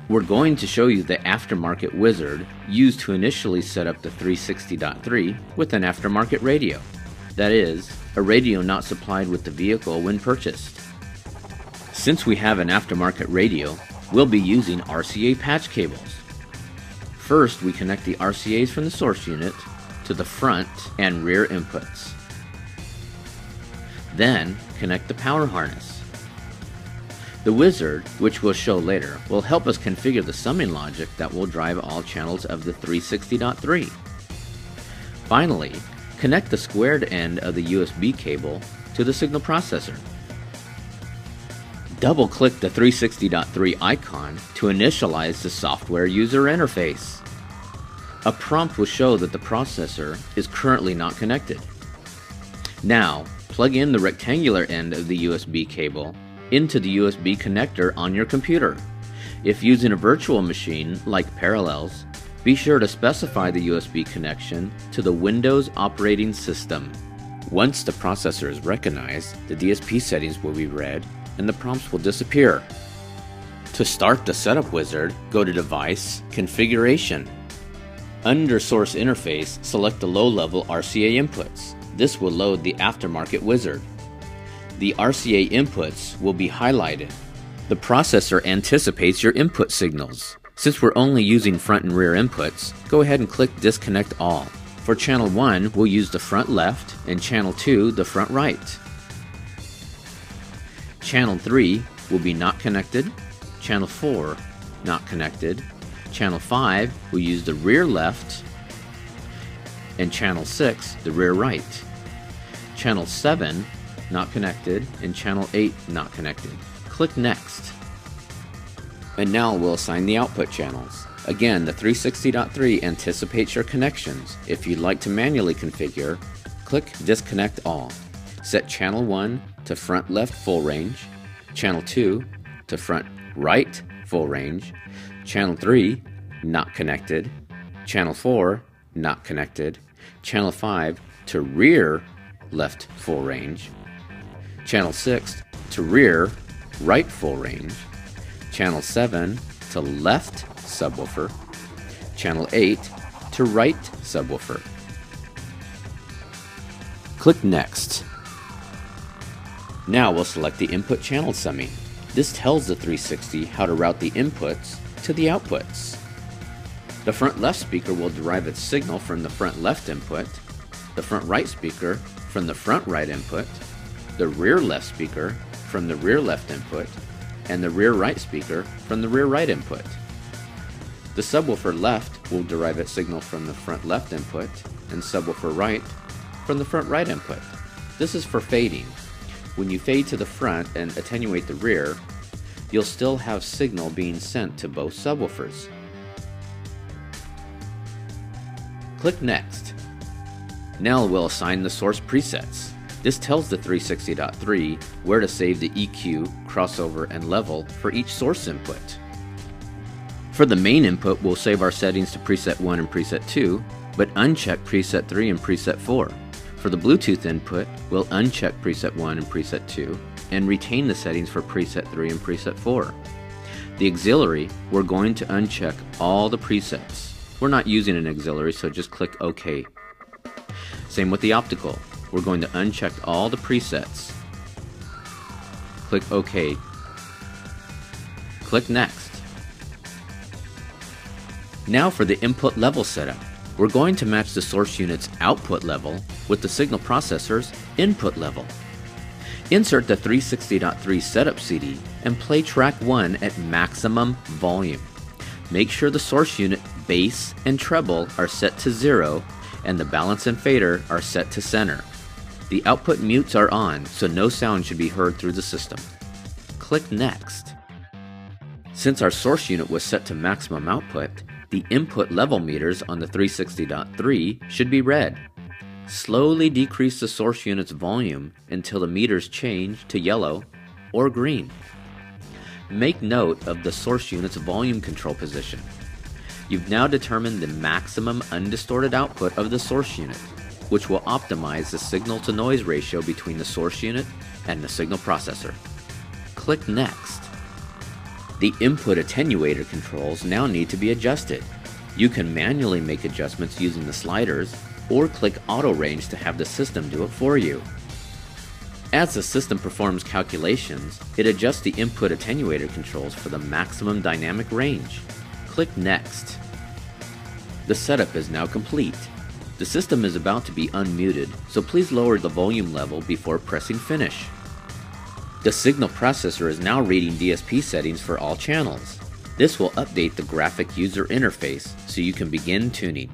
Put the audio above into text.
We're going to show you the Aftermarket Wizard used to initially set up the 3Sixty3 with an aftermarket radio. That is, a radio not supplied with the vehicle when purchased. Since we have an aftermarket radio, we'll be using RCA patch cables. First, we connect the RCAs from the source unit to the front and rear inputs. Then, connect the power harness. The Wizard, which we'll show later, will help us configure the summing logic that will drive all channels of the 3Sixty3. Finally, connect the squared end of the USB cable to the signal processor. Double-click the 3Sixty3 icon to initialize the software user interface. A prompt will show that the processor is currently not connected. Now, plug in the rectangular end of the USB cable into the USB connector on your computer. If using a virtual machine like Parallels, be sure to specify the USB connection to the Windows operating system. Once the processor is recognized, the DSP settings will be read and the prompts will disappear. To start the Setup Wizard, go to Device, Configuration. Under Source Interface, select the low-level RCA inputs. This will load the Aftermarket Wizard. The RCA inputs will be highlighted. The processor anticipates your input signals. Since we're only using front and rear inputs, go ahead and click Disconnect All. For channel 1, we'll use the front left, and channel 2, the front right. Channel 3 will be not connected, channel 4, not connected, channel 5 will use the rear left, and channel 6, the rear right. Channel 7, not connected, and channel 8 not connected. Click Next. And now we'll assign the output channels. Again, the 3Sixty3 anticipates your connections. If you'd like to manually configure, click Disconnect All. Set channel 1 to front left full range, channel 2 to front right full range, channel 3 not connected, channel 4 not connected, channel 5 to rear left full range, channel 6 to rear right full range, channel 7 to left subwoofer, channel 8 to right subwoofer. Click Next. Now we'll select the input channel summing. This tells the 3Sixty how to route the inputs to the outputs. The front left speaker will derive its signal from the front left input, the front right speaker from the front right input, the rear left speaker from the rear left input, and the rear right speaker from the rear right input. The subwoofer left will derive its signal from the front left input, and subwoofer right from the front right input. This is for fading. When you fade to the front and attenuate the rear, you'll still have signal being sent to both subwoofers. Click Next. Now we'll assign the source presets. This tells the 3Sixty3 where to save the EQ, crossover, and level for each source input. For the main input, we'll save our settings to preset 1 and preset 2, but uncheck preset 3 and preset 4. For the Bluetooth input, we'll uncheck preset 1 and preset 2, and retain the settings for preset 3 and preset 4. The auxiliary, we're going to uncheck all the presets. We're not using an auxiliary, so just click OK. Same with the optical. We're going to uncheck all the presets. Click OK. Click Next. Now for the input level setup. We're going to match the source unit's output level with the signal processor's input level. Insert the 3Sixty3 setup CD and play track 1 at maximum volume. Make sure the source unit bass and treble are set to 0 and the balance and fader are set to center. The output mutes are on, so no sound should be heard through the system. Click Next. Since our source unit was set to maximum output, the input level meters on the 3Sixty3 should be red. Slowly decrease the source unit's volume until the meters change to yellow or green. Make note of the source unit's volume control position. You've now determined the maximum undistorted output of the source unit, which will optimize the signal-to-noise ratio between the source unit and the signal processor. Click Next. The input attenuator controls now need to be adjusted. You can manually make adjustments using the sliders or click Auto Range to have the system do it for you. As the system performs calculations, it adjusts the input attenuator controls for the maximum dynamic range. Click Next. The setup is now complete. The system is about to be unmuted, so please lower the volume level before pressing Finish. The signal processor is now reading DSP settings for all channels. This will update the graphic user interface so you can begin tuning.